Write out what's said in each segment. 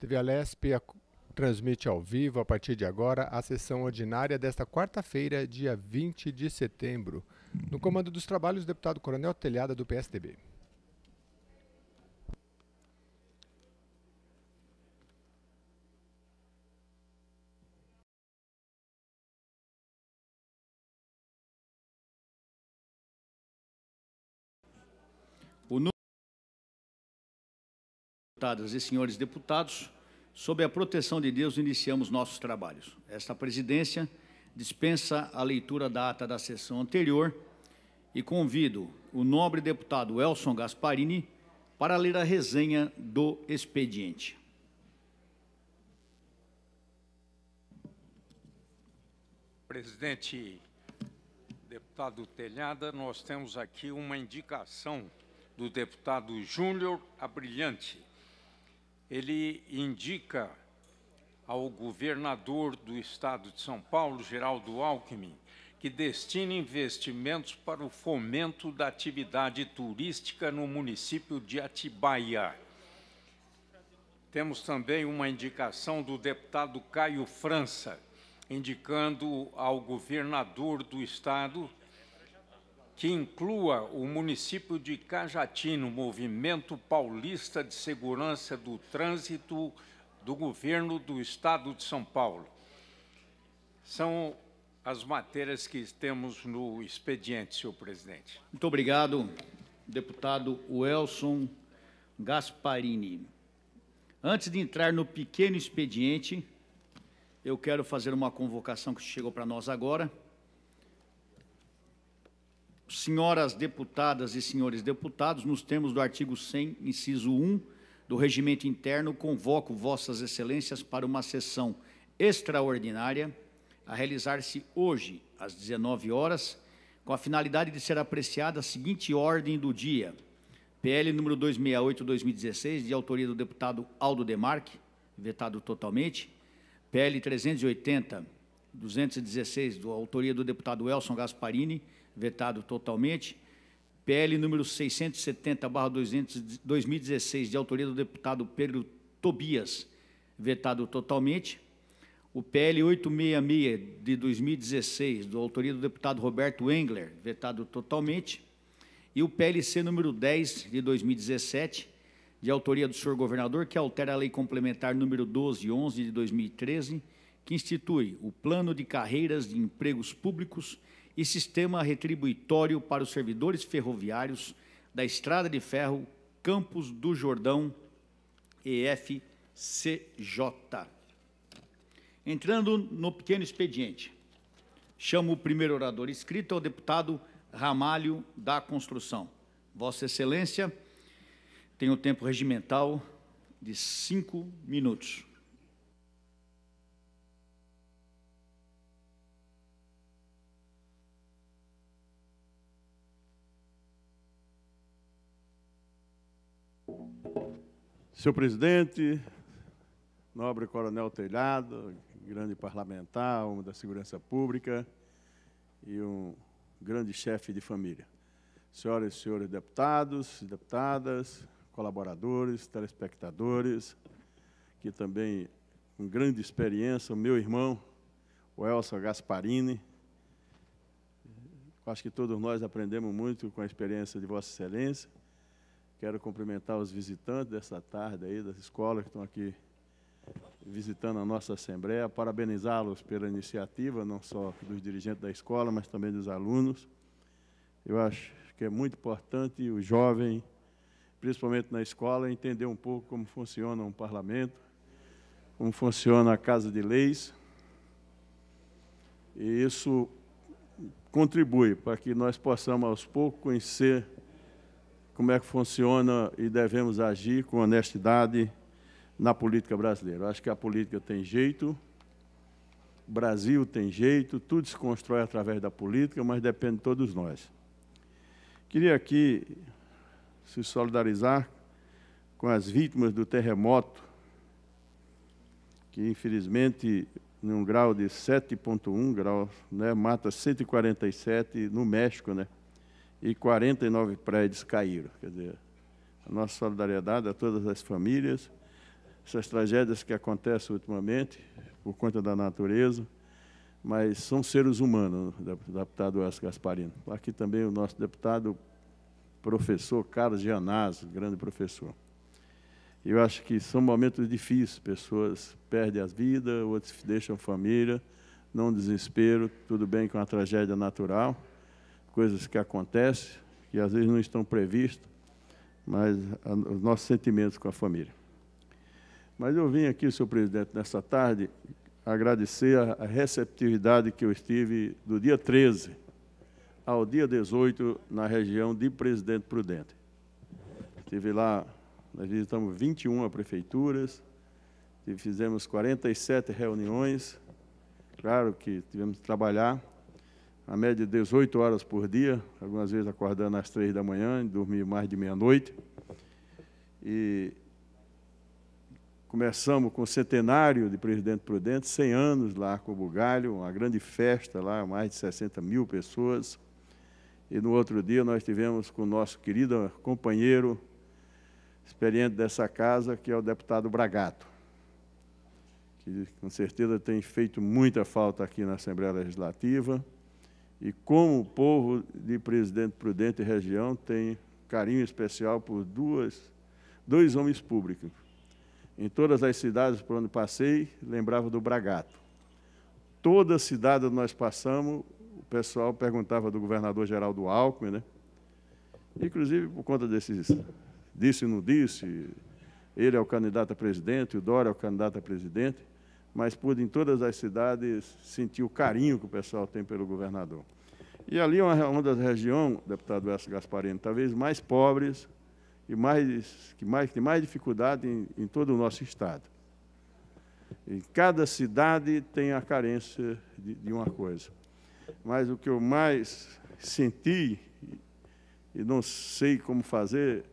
TV Alesp transmite ao vivo, a partir de agora, a sessão ordinária desta quarta-feira, dia 20 de setembro. No comando dos trabalhos, o deputado Coronel Telhada, do PSDB. Deputadas e senhores deputados, sob a proteção de Deus, iniciamos nossos trabalhos. Esta presidência dispensa a leitura da ata da sessão anterior e convido o nobre deputado Elson Gasparini para ler a resenha do expediente. Presidente, deputado Telhada, nós temos aqui uma indicação do deputado Júnior Abrilhante. Ele indica ao governador do Estado de São Paulo, Geraldo Alckmin, que destine investimentos para o fomento da atividade turística no município de Atibaia. Temos também uma indicação do deputado Caio França, indicando ao governador do Estado que inclua o município de Cajati no Movimento Paulista de Segurança do Trânsito do Governo do Estado de São Paulo. São as matérias que temos no expediente, senhor presidente. Muito obrigado, deputado Elson Gasparini. Antes de entrar no pequeno expediente, eu quero fazer uma convocação que chegou para nós agora. Senhoras deputadas e senhores deputados, nos termos do artigo 100, inciso 1 do Regimento Interno, convoco Vossas Excelências para uma sessão extraordinária a realizar-se hoje, às 19 horas, com a finalidade de ser apreciada a seguinte ordem do dia. PL número 268/2016, de autoria do deputado Aldo Demarque, vetado totalmente. PL 380/216, de autoria do deputado Elson Gasparini, vetado totalmente. PL número 670/2016, de autoria do deputado Pedro Tobias, vetado totalmente. O PL 866 de 2016, de autoria do deputado Roberto Engler, vetado totalmente. E o PLC número 10 de 2017, de autoria do senhor governador, que altera a lei complementar número 1211 de 2013, que institui o Plano de Carreiras de Empregos Públicos e sistema retribuitório para os servidores ferroviários da Estrada de Ferro Campos do Jordão, EFCJ. Entrando no pequeno expediente, chamo o primeiro orador inscrito, ao deputado Ramalho da Construção. Vossa Excelência tem o tempo regimental de 5 minutos. Senhor presidente, nobre Coronel Telhado, grande parlamentar, homem da segurança pública e um grande chefe de família. Senhoras e senhores deputados e deputadas, colaboradores, telespectadores, que também com grande experiência, o meu irmão, o Elson Gasparini. Acho que todos nós aprendemos muito com a experiência de Vossa Excelência. Quero cumprimentar os visitantes dessa tarde aí, das escolas que estão aqui visitando a nossa Assembleia, parabenizá-los pela iniciativa, não só dos dirigentes da escola, mas também dos alunos. Eu acho que é muito importante o jovem, principalmente na escola, entender um pouco como funciona um parlamento, como funciona a Casa de Leis, e isso contribui para que nós possamos, aos poucos, conhecer como é que funciona e devemos agir com honestidade na política brasileira. Eu acho que a política tem jeito, o Brasil tem jeito, tudo se constrói através da política, mas depende de todos nós. Queria aqui se solidarizar com as vítimas do terremoto, que infelizmente, num grau de 7,1 graus, né, mata 147 no México, né? E 49 prédios caíram. Quer dizer, a nossa solidariedade a todas as famílias. essas tragédias que acontecem ultimamente, por conta da natureza, mas são seres humanos, deputado Elcio Gasparino. Aqui também o nosso deputado professor Carlos Gianazzo, grande professor. Eu acho que são momentos difíceis, pessoas perdem as vidas, outros deixam família, não desespero, tudo bem com a tragédia natural, coisas que acontecem, que às vezes não estão previstas, mas os nossos sentimentos com a família. Mas eu vim aqui, senhor presidente, nessa tarde, agradecer a receptividade que eu estive do dia 13 ao dia 18 na região de Presidente Prudente. Estive lá, nós visitamos 21 prefeituras, fizemos 47 reuniões, claro que tivemos que trabalhar, a média de 18 horas por dia, algumas vezes acordando às 3 da manhã, dormir mais de meia-noite. E começamos com o centenário de Presidente Prudente, 100 anos lá com o Bugalho, uma grande festa lá, mais de 60 mil pessoas. E no outro dia nós tivemos com o nosso querido companheiro, experiente dessa casa, que é o deputado Bragato, que com certeza tem feito muita falta aqui na Assembleia Legislativa. E como o povo de Presidente Prudente e região tem carinho especial por dois homens públicos. Em todas as cidades por onde passei, lembrava do Bragato. Toda cidade onde nós passamos, o pessoal perguntava do governador Geraldo Alckmin, né? Inclusive por conta desses disse e não disse, ele é o candidato a presidente, o Dória é o candidato a presidente, mas pude em todas as cidades sentir o carinho que o pessoal tem pelo governador. E ali é uma das regiões, deputado Elcio Gasparino, talvez mais pobres e que tem mais dificuldade em todo o nosso estado. Em cada cidade tem a carência de uma coisa. Mas o que eu mais senti, e não sei como fazer,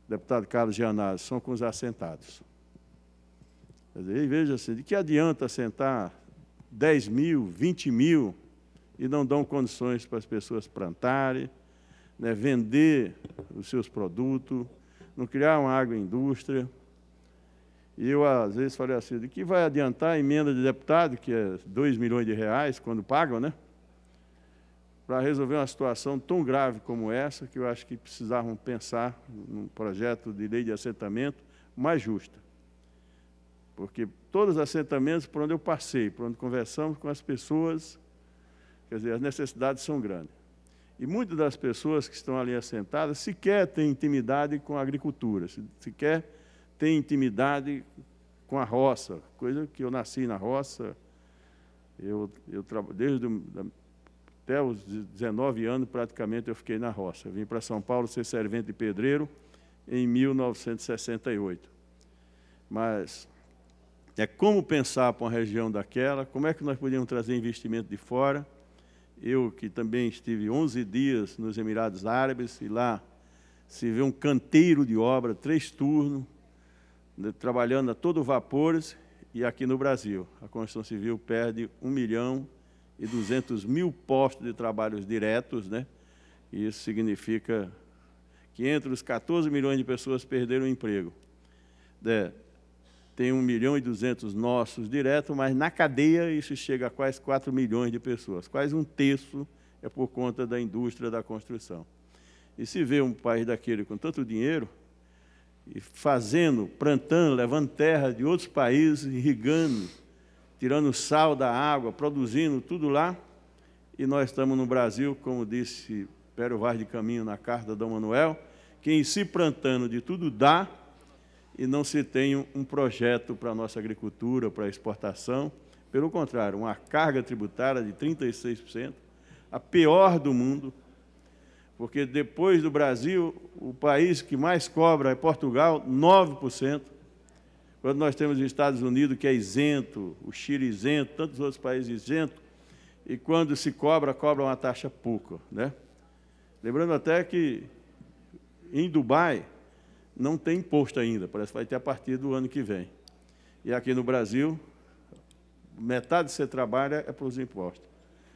deputado Carlos Gianazzo, são com os assentados. Quer dizer, veja assim, de que adianta assentar 10 mil, 20 mil e não dão condições para as pessoas plantarem, né, vender os seus produtos, não criar uma agroindústria. E eu, às vezes, falei assim, de que vai adiantar a emenda de deputado, que é 2 milhões de reais, quando pagam, né? Para resolver uma situação tão grave como essa, que eu acho que precisavam pensar num projeto de lei de assentamento mais justa. Porque todos os assentamentos por onde eu passei, por onde conversamos com as pessoas, quer dizer, as necessidades são grandes. E muitas das pessoas que estão ali assentadas sequer têm intimidade com a agricultura, sequer têm intimidade com a roça, coisa que eu nasci na roça, até os 19 anos, praticamente, eu fiquei na roça. Eu vim para São Paulo ser servente de pedreiro em 1968. Mas é como pensar para uma região daquela, como é que nós podíamos trazer investimento de fora. Eu, que também estive 11 dias nos Emirados Árabes, e lá se vê um canteiro de obra, 3 turnos, trabalhando a todo vapor, e aqui no Brasil, a construção civil perde 1.200.000 postos de trabalhos diretos, né? E isso significa que entre os 14 milhões de pessoas perderam o emprego. Tem 1.200.000 nossos diretos, mas na cadeia isso chega a quase 4 milhões de pessoas. Quase um terço é por conta da indústria da construção. E se vê um país daquele com tanto dinheiro, e fazendo, plantando, levando terra de outros países, irrigando, tirando sal da água, produzindo tudo lá, e nós estamos no Brasil, como disse Pério Vaz de Caminho na carta do Manuel, que em se plantando de tudo dá, e não se tem um projeto para a nossa agricultura, para a exportação. Pelo contrário, uma carga tributária de 36%, a pior do mundo, porque depois do Brasil, o país que mais cobra é Portugal, 9%, quando nós temos os Estados Unidos, que é isento, o Chile isento, tantos outros países isentos, e quando se cobra uma taxa pouca, né? Lembrando até que em Dubai não tem imposto ainda, parece que vai ter a partir do ano que vem. E aqui no Brasil, metade que você trabalha é para os impostos.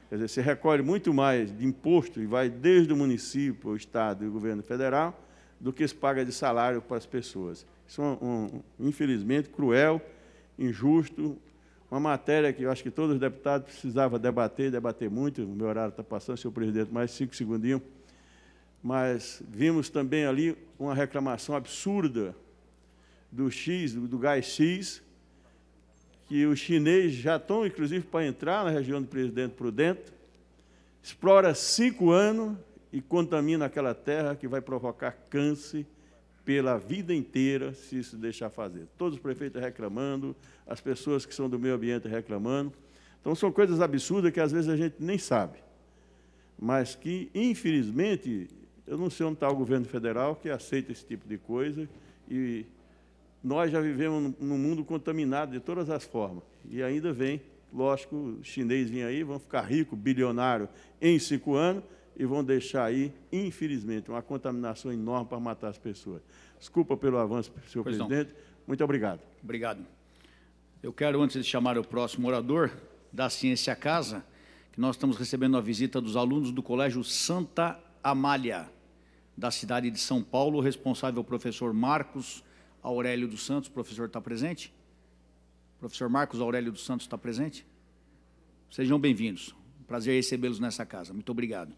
Quer dizer, você recolhe muito mais de imposto, e vai desde o município, o Estado e o governo federal, do que se paga de salário para as pessoas. Isso é, infelizmente, cruel, injusto, uma matéria que eu acho que todos os deputados precisavam debater muito. O meu horário está passando, senhor presidente, mais 5 segundinhos. Mas vimos também ali uma reclamação absurda do gás X, que os chineses já estão, inclusive, para entrar na região do Presidente Prudente, explora 5 anos e contamina aquela terra, que vai provocar câncer pela vida inteira, se isso deixar fazer. Todos os prefeitos reclamando, as pessoas que são do meio ambiente reclamando. Então, são coisas absurdas que, às vezes, a gente nem sabe, mas que, infelizmente, eu não sei onde está o governo federal que aceita esse tipo de coisa, e nós já vivemos num mundo contaminado de todas as formas. E ainda vem, lógico, os chineses vêm aí, vão ficar ricos, bilionários, em 5 anos, e vão deixar aí, infelizmente, uma contaminação enorme para matar as pessoas. Desculpa pelo avanço, senhor presidente. Muito obrigado. Obrigado. Eu quero, antes de chamar o próximo orador, da Ciência Casa, que nós estamos recebendo a visita dos alunos do Colégio Santa Amália, da cidade de São Paulo, responsável professor Marcos Aurélio dos Santos. O professor está presente? Professor Marcos Aurélio dos Santos está presente? Sejam bem-vindos. Prazer recebê-los nessa casa. Muito obrigado.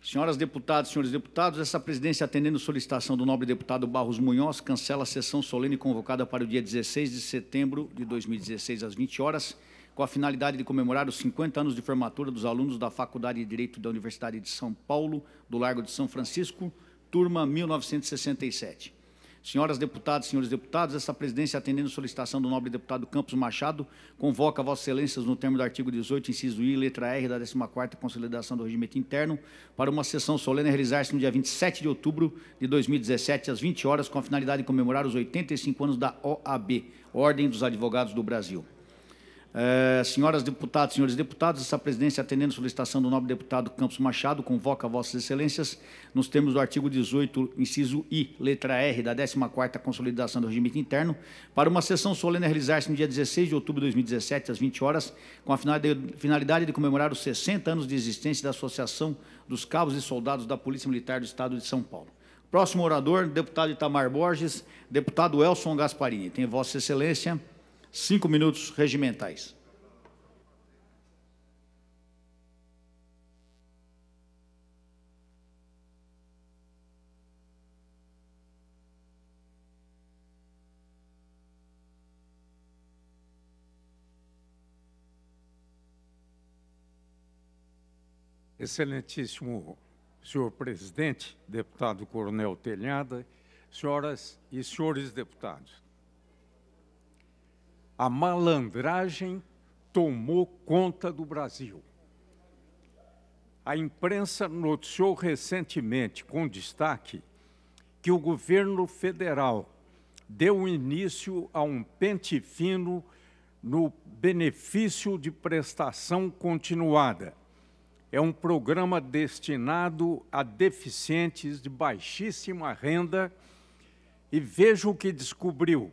Senhoras deputadas, senhores deputados, essa presidência, atendendo solicitação do nobre deputado Barros Munhoz, cancela a sessão solene convocada para o dia 16 de setembro de 2016, às 20 horas, com a finalidade de comemorar os 50 anos de formatura dos alunos da Faculdade de Direito da Universidade de São Paulo, do Largo de São Francisco, turma 1967. Senhoras deputadas, senhores deputados, essa presidência, atendendo solicitação do nobre deputado Campos Machado, convoca Vossas Excelências, no termo do artigo 18, inciso I, letra R, da 14ª Consolidação do Regimento Interno, para uma sessão solene a realizar-se no dia 27 de outubro de 2017, às 20 horas, com a finalidade de comemorar os 85 anos da OAB, Ordem dos Advogados do Brasil. Senhoras deputadas, senhores deputados, essa presidência, atendendo solicitação do nobre deputado Campos Machado, convoca Vossas Excelências, nos termos do artigo 18, inciso I, letra R, da 14ª Consolidação do Regimento Interno, para uma sessão solene a realizar-se no dia 16 de outubro de 2017, às 20 horas, com a finalidade de comemorar os 60 anos de existência da Associação dos Cabos e Soldados da Polícia Militar do Estado de São Paulo. Próximo orador, deputado Itamar Borges, deputado Elson Gasparini. Tem Vossa Excelência 5 minutos regimentais. Excelentíssimo senhor presidente, deputado Coronel Telhada, senhoras e senhores deputados. A malandragem tomou conta do Brasil. A imprensa noticiou recentemente, com destaque, que o governo federal deu início a um pente fino no benefício de prestação continuada. É um programa destinado a deficientes de baixíssima renda e veja o que descobriu: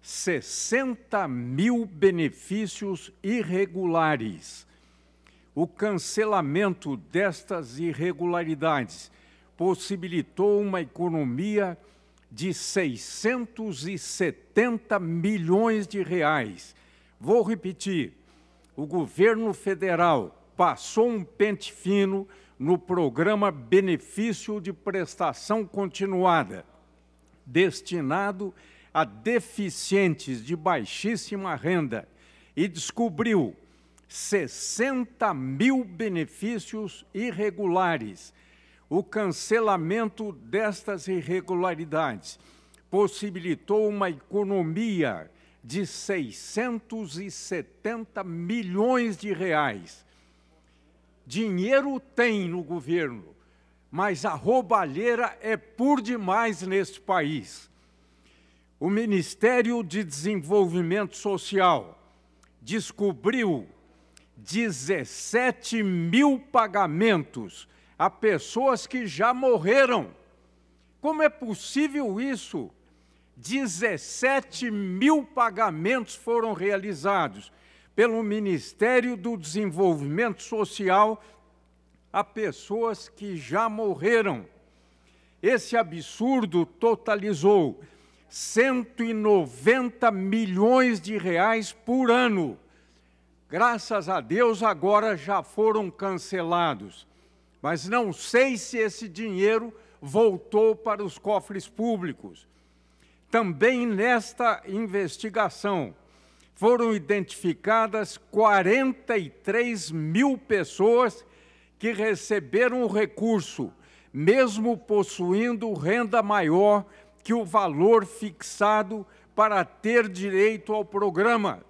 60 mil benefícios irregulares. O cancelamento destas irregularidades possibilitou uma economia de 670 milhões de reais. Vou repetir: o governo federal passou um pente fino no programa Benefício de Prestação Continuada, destinado a deficientes de baixíssima renda, e descobriu 60 mil benefícios irregulares. O cancelamento destas irregularidades possibilitou uma economia de 670 milhões de reais. Dinheiro tem no governo, mas a roubalheira é por demais neste país. O Ministério de Desenvolvimento Social descobriu 17 mil pagamentos a pessoas que já morreram. Como é possível isso? 17 mil pagamentos foram realizados pelo Ministério do Desenvolvimento Social a pessoas que já morreram. Esse absurdo totalizou 190 milhões de reais por ano. Graças a Deus, agora já foram cancelados. Mas não sei se esse dinheiro voltou para os cofres públicos. Também nesta investigação foram identificadas 43 mil pessoas que receberam o recurso, mesmo possuindo renda maior que o valor fixado para ter direito ao programa.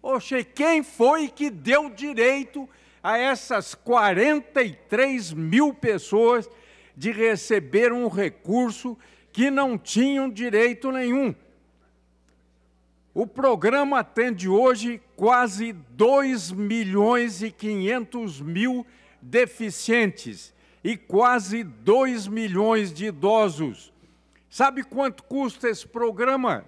Oxe, quem foi que deu direito a essas 43 mil pessoas de receber um recurso que não tinham direito nenhum? O programa atende hoje quase 2.500.000 deficientes e quase 2 milhões de idosos. Sabe quanto custa esse programa?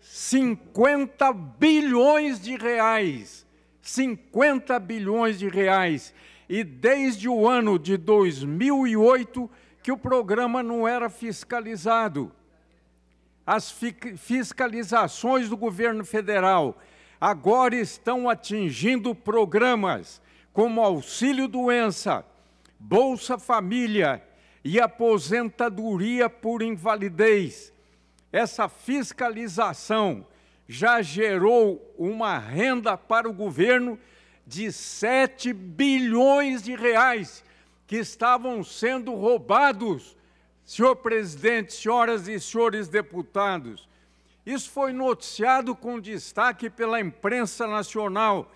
50 bilhões de reais. 50 bilhões de reais. E desde o ano de 2008 que o programa não era fiscalizado. As fiscalizações do governo federal agora estão atingindo programas como Auxílio-Doença, Bolsa Família e aposentadoria por invalidez. Essa fiscalização já gerou uma renda para o governo de 7 bilhões de reais que estavam sendo roubados. Senhor presidente, senhoras e senhores deputados, isso foi noticiado com destaque pela imprensa nacional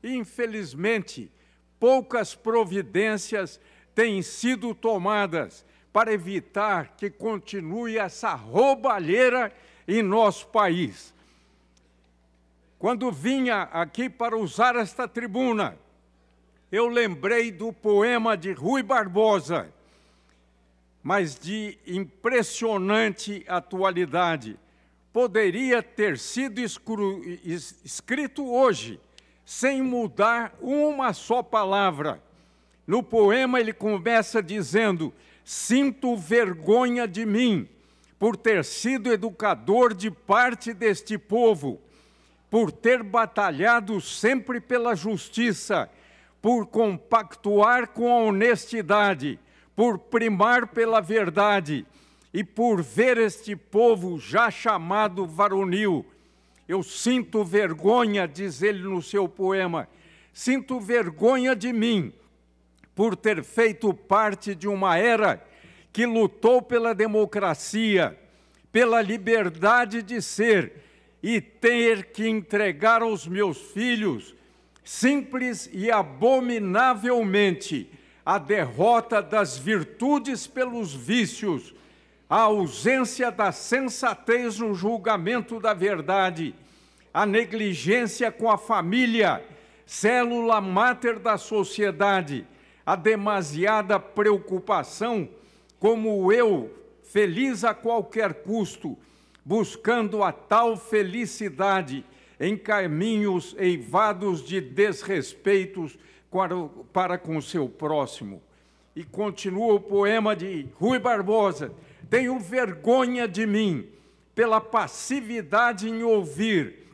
e, infelizmente, poucas providências têm sido tomadas para evitar que continue essa roubalheira em nosso país. Quando vinha aqui para usar esta tribuna, eu lembrei do poema de Rui Barbosa, mas de impressionante atualidade. Poderia ter sido escrito hoje, sem mudar uma só palavra. No poema ele começa dizendo: sinto vergonha de mim, por ter sido educador de parte deste povo, por ter batalhado sempre pela justiça, por compactuar com a honestidade, por primar pela verdade e por ver este povo já chamado varonil. Eu sinto vergonha, diz ele no seu poema, sinto vergonha de mim por ter feito parte de uma era que lutou pela democracia, pela liberdade de ser e ter que entregar aos meus filhos, simples e abominavelmente, a derrota das virtudes pelos vícios, a ausência da sensatez no julgamento da verdade, a negligência com a família, célula máter da sociedade, a demasiada preocupação, como eu, feliz a qualquer custo, buscando a tal felicidade em caminhos eivados de desrespeitos para com o seu próximo. E continua o poema de Rui Barbosa: tenho vergonha de mim pela passividade em ouvir,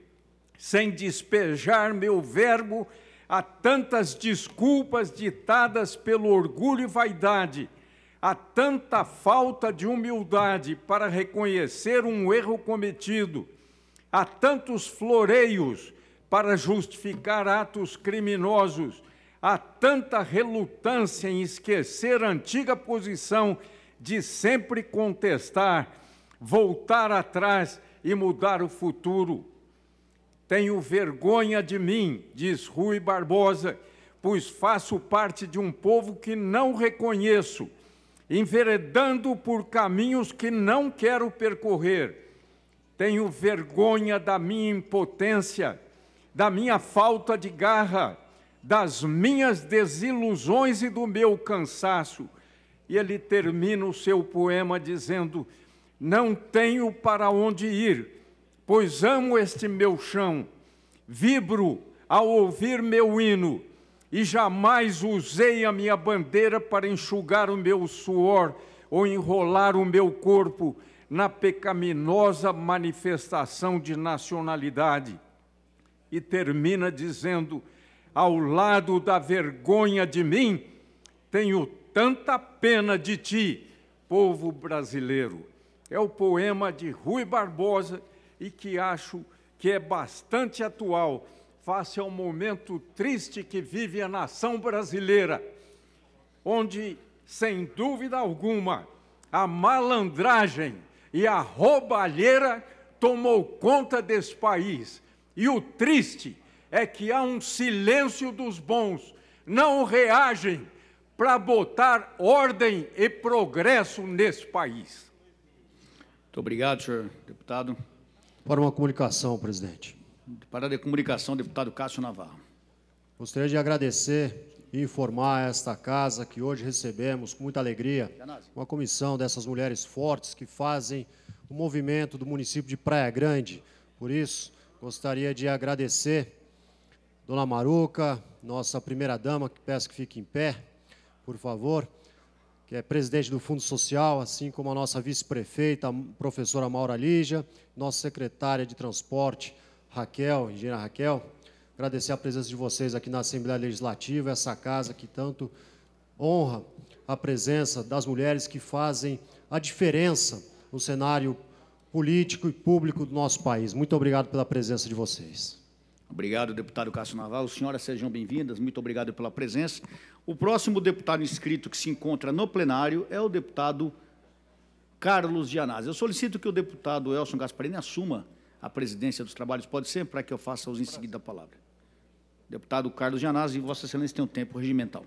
sem despejar meu verbo a tantas desculpas ditadas pelo orgulho e vaidade, a tanta falta de humildade para reconhecer um erro cometido, a tantos floreios para justificar atos criminosos, há tanta relutância em esquecer a antiga posição de sempre contestar, voltar atrás e mudar o futuro. Tenho vergonha de mim, diz Rui Barbosa, pois faço parte de um povo que não reconheço, enveredando por caminhos que não quero percorrer. Tenho vergonha da minha impotência, da minha falta de garra, das minhas desilusões e do meu cansaço. E ele termina o seu poema dizendo: não tenho para onde ir, pois amo este meu chão, vibro ao ouvir meu hino, e jamais usei a minha bandeira para enxugar o meu suor ou enrolar o meu corpo na pecaminosa manifestação de nacionalidade. E termina dizendo: ao lado da vergonha de mim, tenho tanta pena de ti, povo brasileiro. É o poema de Rui Barbosa e que acho que é bastante atual, face ao momento triste que vive a nação brasileira, onde, sem dúvida alguma, a malandragem e a roubalheira tomou conta desse país. E o triste é que há um silêncio dos bons, não reagem para botar ordem e progresso nesse país. Muito obrigado, senhor deputado. Para uma comunicação, presidente. Para a comunicação, deputado Cássio Navarro. Gostaria de agradecer e informar a esta casa que hoje recebemos, com muita alegria, uma comissão dessas mulheres fortes que fazem o movimento do município de Praia Grande. Por isso, gostaria de agradecer Dona Maruca, nossa primeira-dama, que peço que fique em pé, por favor, que é presidente do Fundo Social, assim como a nossa vice-prefeita, a professora Maura Lígia, nossa secretária de Transporte, Raquel, engenheira Raquel. Agradecer a presença de vocês aqui na Assembleia Legislativa, essa casa que tanto honra a presença das mulheres que fazem a diferença no cenário político e público do nosso país. Muito obrigado pela presença de vocês. Obrigado, deputado Cássio Navarro. Senhoras, sejam bem-vindas. Muito obrigado pela presença. O próximo deputado inscrito que se encontra no plenário é o deputado Carlos Gianazzi. Eu solicito que o deputado Elson Gasparini assuma a presidência dos trabalhos. Pode ser, para que eu faça os em seguida a palavra. Deputado Carlos Gianazzi, Vossa Excelência tem um tempo regimental.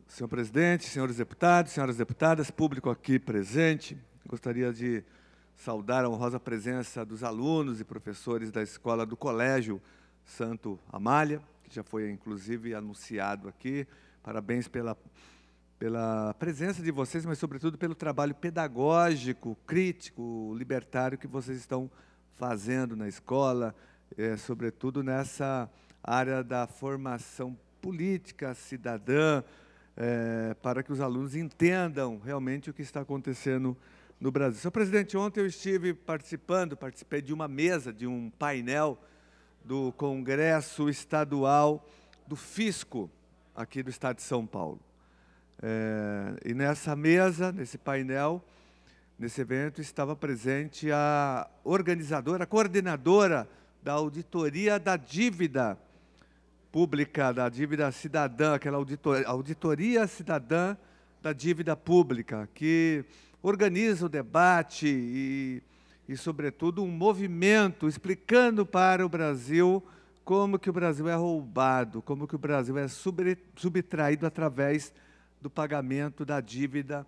Senhor presidente, senhores deputados, senhoras deputadas, público aqui presente, gostaria de saudar a honrosa presença dos alunos e professores da escola do Colégio Santo Amália, que já foi, inclusive, anunciado aqui. Parabéns pela presença de vocês, mas, sobretudo, pelo trabalho pedagógico, crítico, libertário que vocês estão fazendo na escola, sobretudo nessa área da formação política, cidadã, para que os alunos entendam realmente o que está acontecendo no Brasil. Senhor presidente, ontem eu estive participei de uma mesa, de um painel do Congresso Estadual do Fisco, aqui do Estado de São Paulo. E nessa mesa, nesse painel, nesse evento, estava presente a organizadora, a coordenadora da auditoria da dívida pública, da dívida cidadã, aquela auditoria cidadã da dívida pública, que organiza o debate e, sobretudo, um movimento explicando para o Brasil como que o Brasil é roubado, como que o Brasil é subtraído através do pagamento da dívida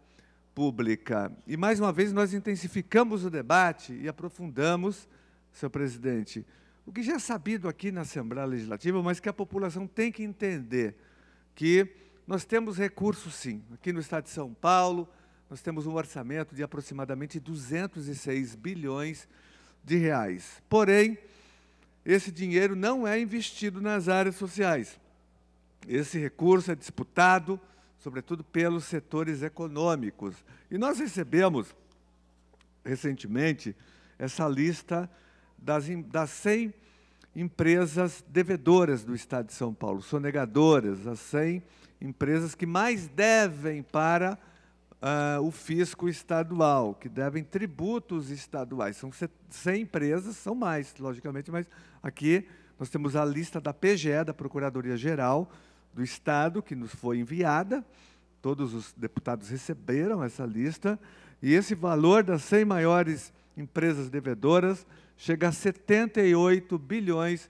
pública. E, mais uma vez, nós intensificamos o debate e aprofundamos, senhor presidente, o que já é sabido aqui na Assembleia Legislativa, mas que a população tem que entender, que nós temos recursos, sim. Aqui no Estado de São Paulo, nós temos um orçamento de aproximadamente 206 bilhões de reais. Porém, esse dinheiro não é investido nas áreas sociais. Esse recurso é disputado, sobretudo, pelos setores econômicos. E nós recebemos, recentemente, essa lista das 100 empresas devedoras do Estado de São Paulo, sonegadoras, as 100 empresas que mais devem para o fisco estadual, que devem tributos estaduais. São 100 empresas, são mais, logicamente, mas aqui nós temos a lista da PGE, da Procuradoria-Geral do Estado, que nos foi enviada. Todos os deputados receberam essa lista, e esse valor das 100 maiores empresas devedoras chega a 78 bilhões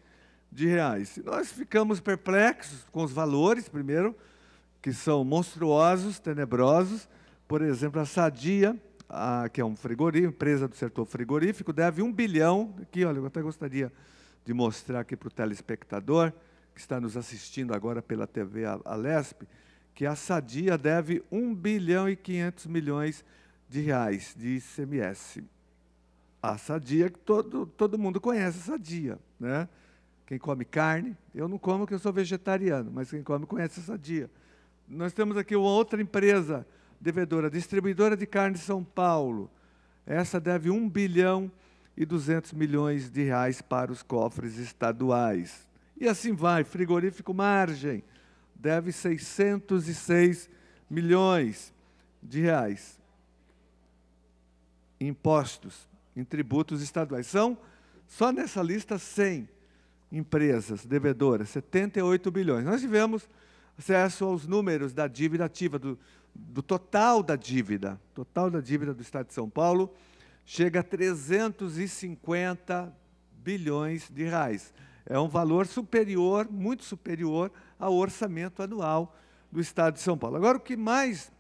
de reais. E nós ficamos perplexos com os valores, primeiro, que são monstruosos, tenebrosos. Por exemplo, a Sadia, que é um frigorífico, empresa do setor frigorífico, deve 1 bilhão, aqui, olha, eu até gostaria de mostrar aqui para o telespectador, que está nos assistindo agora pela TV Alesp, que a Sadia deve 1 bilhão e 500 milhões de reais de ICMS. A Sadia, que todo mundo conhece a Sadia, né? Quem come carne, eu não como porque eu sou vegetariano, mas quem come conhece a Sadia. Nós temos aqui uma outra empresa devedora, Distribuidora de Carne de São Paulo, essa deve 1 bilhão e 200 milhões de reais para os cofres estaduais. E assim vai, frigorífico Margem, deve 606 milhões de reais. Impostos em tributos estaduais. São, só nessa lista, 100 empresas devedoras, 78 bilhões. Nós tivemos acesso aos números da dívida ativa, do total da dívida. Total da dívida do Estado de São Paulo chega a 350 bilhões de reais. É um valor superior, muito superior, ao orçamento anual do Estado de São Paulo. Agora, o que mais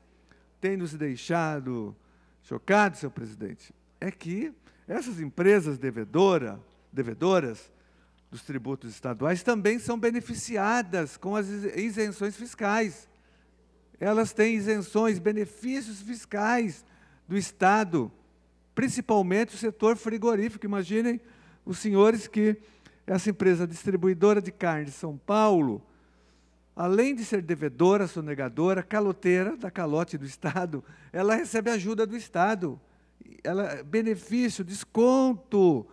tem nos deixado chocados, senhor presidente, é que essas empresas devedoras dos tributos estaduais também são beneficiadas com as isenções fiscais. Elas têm isenções, benefícios fiscais do Estado, principalmente o setor frigorífico. Imaginem os senhores que essa empresa distribuidora de carne de São Paulo, além de ser devedora, sonegadora, caloteira da calote do Estado, ela recebe ajuda do Estado. Benefício, desconto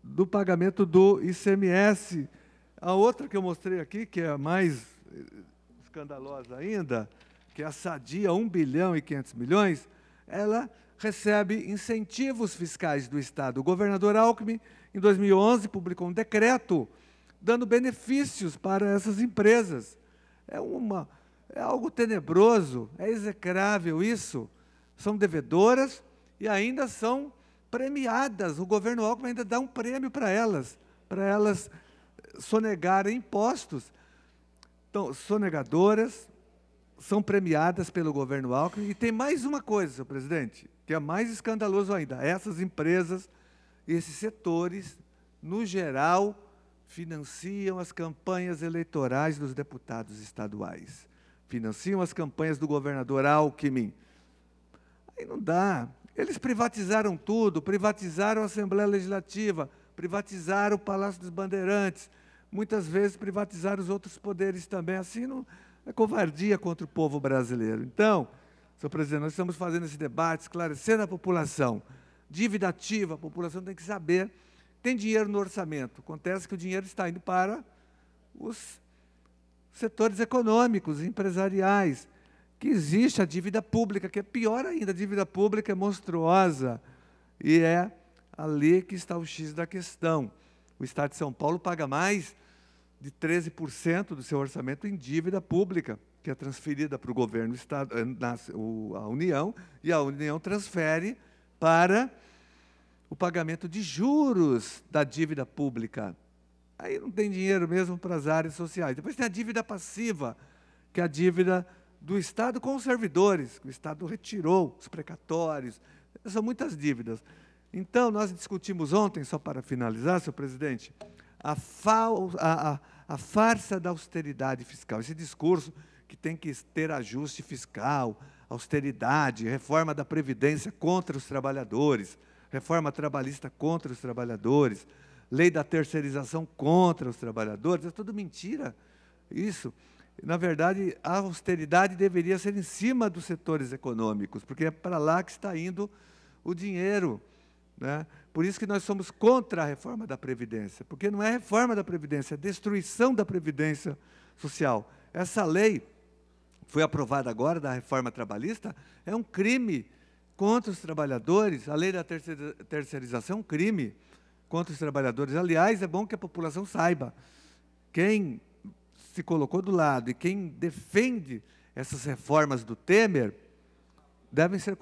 do pagamento do ICMS. A outra que eu mostrei aqui, que é a mais escandalosa ainda, que é a Sadia, 1 bilhão e 500 milhões, ela recebe incentivos fiscais do Estado. O governador Alckmin, em 2011, publicou um decreto dando benefícios para essas empresas. É algo tenebroso, é execrável isso. São devedoras e ainda são premiadas. O governo Alckmin ainda dá um prêmio para elas sonegarem impostos. Então, sonegadoras são premiadas pelo governo Alckmin. E tem mais uma coisa, senhor presidente, que é mais escandaloso ainda. Essas empresas, esses setores, no geral, financiam as campanhas eleitorais dos deputados estaduais. Financiam as campanhas do governador Alckmin. Aí não dá. Eles privatizaram tudo, privatizaram a Assembleia Legislativa, privatizaram o Palácio dos Bandeirantes, muitas vezes privatizaram os outros poderes também. Assim não é covardia contra o povo brasileiro. Então, senhor presidente, nós estamos fazendo esse debate, esclarecendo a população. Dívida ativa, a população tem que saber. Tem dinheiro no orçamento. Acontece que o dinheiro está indo para os setores econômicos, empresariais, que existe a dívida pública, que é pior ainda. A dívida pública é monstruosa e é ali que está o X da questão. O Estado de São Paulo paga mais de 13% do seu orçamento em dívida pública, que é transferida para o governo, a União, e a União transfere para o pagamento de juros da dívida pública. Aí não tem dinheiro mesmo para as áreas sociais. Depois tem a dívida passiva, que é a dívida do Estado com os servidores, que o Estado retirou, os precatórios. São muitas dívidas. Então, nós discutimos ontem, só para finalizar, senhor presidente, a farsa da austeridade fiscal. Esse discurso que tem que ter ajuste fiscal, austeridade, reforma da Previdência contra os trabalhadores, reforma trabalhista contra os trabalhadores, lei da terceirização contra os trabalhadores, é tudo mentira isso. Na verdade, a austeridade deveria ser em cima dos setores econômicos, porque é para lá que está indo o dinheiro, né? Por isso que nós somos contra a reforma da Previdência, porque não é reforma da Previdência, é destruição da Previdência Social. Essa lei foi aprovada agora, da reforma trabalhista, é um crime contra os trabalhadores. A lei da terceirização é um crime contra os trabalhadores. Aliás, é bom que a população saiba, quem se colocou do lado e quem defende essas reformas do Temer devem ser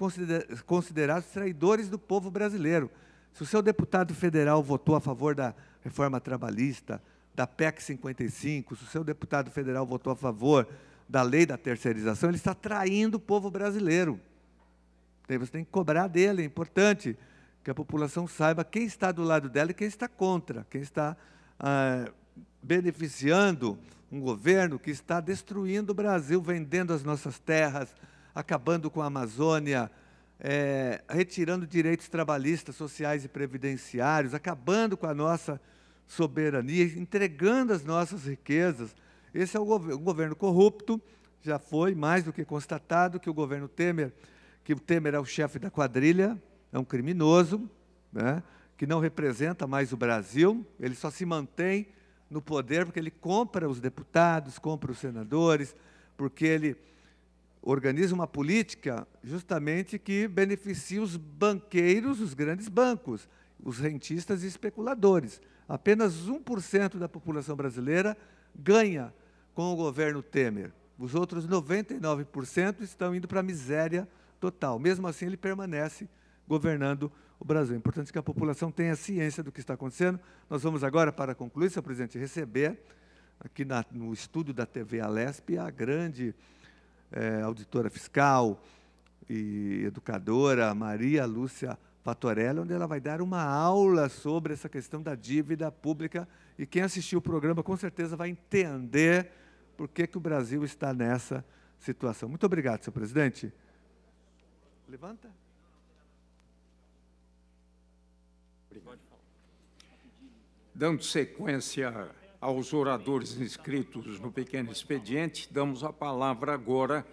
considerados traidores do povo brasileiro. Se o seu deputado federal votou a favor da reforma trabalhista, da PEC 55, se o seu deputado federal votou a favor da lei da terceirização, ele está traindo o povo brasileiro. Você tem que cobrar dele, é importante que a população saiba quem está do lado dela e quem está contra, quem está beneficiando um governo que está destruindo o Brasil, vendendo as nossas terras, acabando com a Amazônia, retirando direitos trabalhistas, sociais e previdenciários, acabando com a nossa soberania, entregando as nossas riquezas. Esse é um governo corrupto. Já foi mais do que constatado que o governo Temer, que o Temer é o chefe da quadrilha, é um criminoso, né, que não representa mais o Brasil, ele só se mantém no poder porque ele compra os deputados, compra os senadores, porque ele organiza uma política justamente que beneficia os banqueiros, os grandes bancos, os rentistas e especuladores. Apenas 1% da população brasileira ganha com o governo Temer. Os outros 99% estão indo para a miséria total. Mesmo assim, ele permanece governando o Brasil. É importante que a população tenha ciência do que está acontecendo. Nós vamos agora, para concluir, senhor presidente, receber aqui no estúdio da TV Alesp a grande auditora fiscal e educadora Maria Lúcia Fatorelli, onde ela vai dar uma aula sobre essa questão da dívida pública, e quem assistiu o programa com certeza vai entender por que o Brasil está nessa situação. Muito obrigado, senhor presidente. Levanta. Dando sequência aos oradores inscritos no pequeno expediente, damos a palavra agora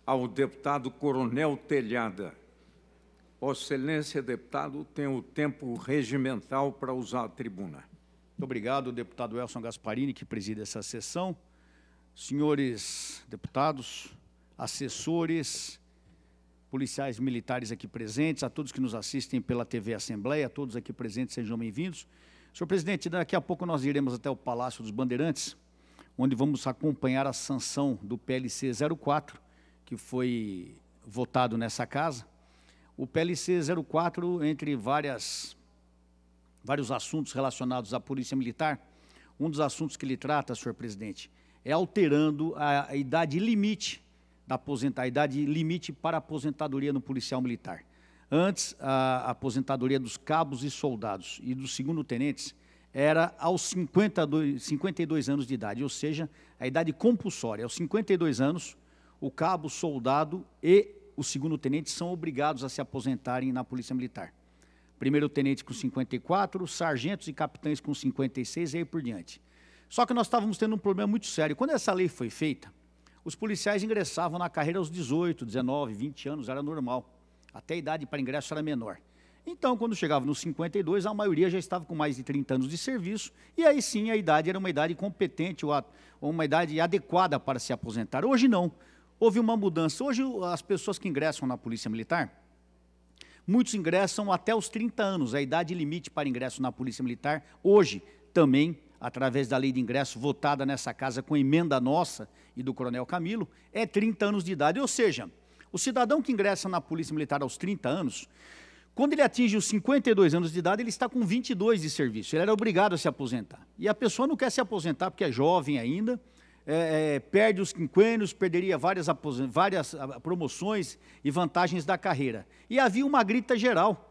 ao deputado Coronel Telhada. Vossa Excelência, deputado, tem o tempo regimental para usar a tribuna. Muito obrigado, deputado Elson Gasparini, que preside essa sessão. Senhores deputados, assessores, policiais militares aqui presentes, a todos que nos assistem pela TV Assembleia, a todos aqui presentes, sejam bem-vindos. Senhor presidente, daqui a pouco nós iremos até o Palácio dos Bandeirantes, onde vamos acompanhar a sanção do PLC 04, que foi votado nessa casa. O PLC 04, entre vários assuntos relacionados à Polícia Militar, um dos assuntos que ele trata, senhor presidente, é alterando a idade limite a idade limite para a aposentadoria no policial militar. Antes, a aposentadoria dos cabos e soldados e dos segundo-tenentes era aos 52 anos de idade, ou seja, a idade compulsória. Aos 52 anos, o cabo, soldado e o segundo-tenente são obrigados a se aposentarem na Polícia Militar. Primeiro-tenente com 54, sargentos e capitães com 56 e aí por diante. Só que nós estávamos tendo um problema muito sério. Quando essa lei foi feita, os policiais ingressavam na carreira aos 18, 19, 20 anos, era normal. Até a idade para ingresso era menor. Então, quando chegava nos 52, a maioria já estava com mais de 30 anos de serviço, e aí sim a idade era uma idade competente, ou uma idade adequada para se aposentar. Hoje não. Houve uma mudança. Hoje as pessoas que ingressam na Polícia Militar, muitos ingressam até os 30 anos. A idade limite para ingresso na Polícia Militar, hoje também, através da lei de ingresso votada nessa casa com emenda nossa e do Coronel Camilo, é 30 anos de idade. Ou seja, o cidadão que ingressa na Polícia Militar aos 30 anos, quando ele atinge os 52 anos de idade, ele está com 22 de serviço. Ele era obrigado a se aposentar. E a pessoa não quer se aposentar porque é jovem ainda, perde os quinquênios, perderia várias promoções e vantagens da carreira. E havia uma grita geral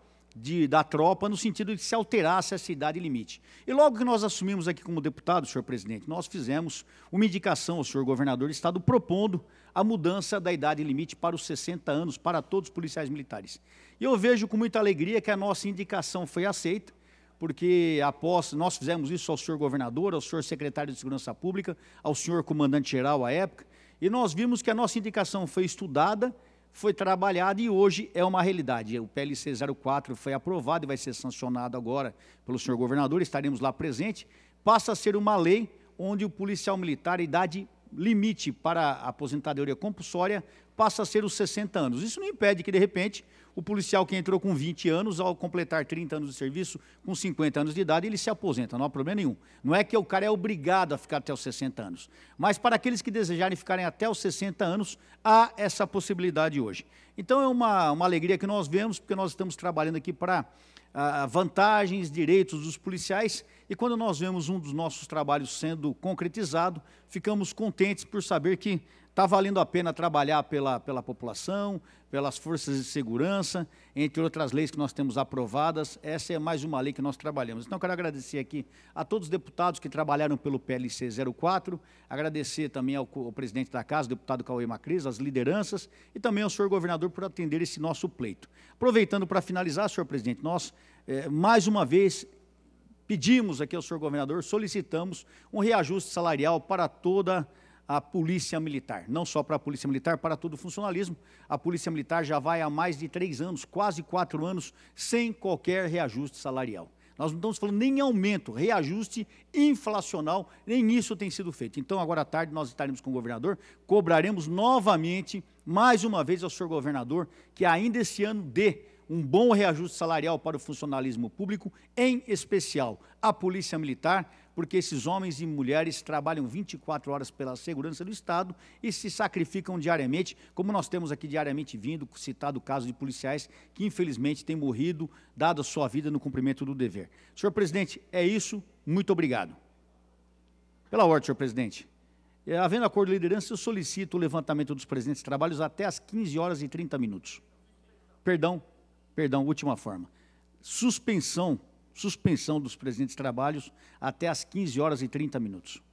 da tropa no sentido de que se alterasse essa idade limite. E logo que nós assumimos aqui como deputado, senhor presidente, nós fizemos uma indicação ao senhor governador do estado propondo a mudança da idade limite para os 60 anos para todos os policiais militares. E eu vejo com muita alegria que a nossa indicação foi aceita, porque após nós fizemos isso ao senhor governador, ao senhor secretário de Segurança Pública, ao senhor comandante-geral à época, e nós vimos que a nossa indicação foi estudada, foi trabalhada e hoje é uma realidade. O PLC 04 foi aprovado e vai ser sancionado agora pelo senhor governador, estaremos lá presente, passa a ser uma lei onde o policial militar, a idade limite para a aposentadoria compulsória, passa a ser os 60 anos. Isso não impede que, de repente, o policial que entrou com 20 anos, ao completar 30 anos de serviço, com 50 anos de idade, ele se aposenta, não há problema nenhum. Não é que o cara é obrigado a ficar até os 60 anos, mas para aqueles que desejarem ficarem até os 60 anos, há essa possibilidade hoje. Então, é uma alegria que nós vemos, porque nós estamos trabalhando aqui para vantagens, direitos dos policiais, e quando nós vemos um dos nossos trabalhos sendo concretizado, ficamos contentes por saber que está valendo a pena trabalhar pela população, pelas forças de segurança, entre outras leis que nós temos aprovadas. Essa é mais uma lei que nós trabalhamos. Então, quero agradecer aqui a todos os deputados que trabalharam pelo PLC 04, agradecer também ao presidente da casa, o deputado Cauê Macris, as lideranças, e também ao senhor governador por atender esse nosso pleito. Aproveitando para finalizar, senhor presidente, nós, mais uma vez, pedimos aqui ao senhor governador, solicitamos um reajuste salarial para toda a Polícia Militar. Não só para a Polícia Militar, para todo o funcionalismo. A Polícia Militar já vai há mais de 3 anos, quase 4 anos, sem qualquer reajuste salarial. Nós não estamos falando nem em aumento, reajuste inflacional, nem isso tem sido feito. Então, agora à tarde, nós estaremos com o governador, cobraremos novamente, mais uma vez, ao senhor governador, que ainda esse ano dê um bom reajuste salarial para o funcionalismo público, em especial a Polícia Militar, porque esses homens e mulheres trabalham 24 horas pela segurança do Estado e se sacrificam diariamente, como nós temos aqui diariamente vindo, citado o caso de policiais que infelizmente têm morrido, dado a sua vida no cumprimento do dever. Senhor presidente, é isso, muito obrigado. Pela ordem, senhor presidente. Havendo acordo de liderança, eu solicito o levantamento dos presentes trabalhos até às 15 horas e 30 minutos. Perdão, última forma. Suspensão dos presentes trabalhos até às 15 horas e 30 minutos.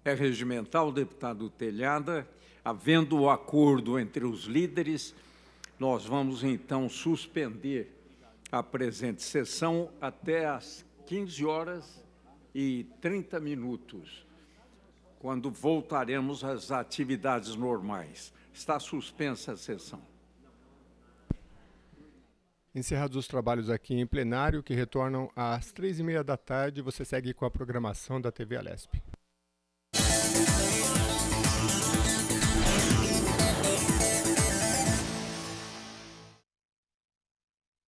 É regimental, deputado Telhada. Havendo o acordo entre os líderes, nós vamos, então, suspender a presente sessão até às 15 horas e 30 minutos, quando voltaremos às atividades normais. Está suspensa a sessão. Encerrados os trabalhos aqui em plenário, que retornam às 3h30 da tarde, você segue com a programação da TV Alesp.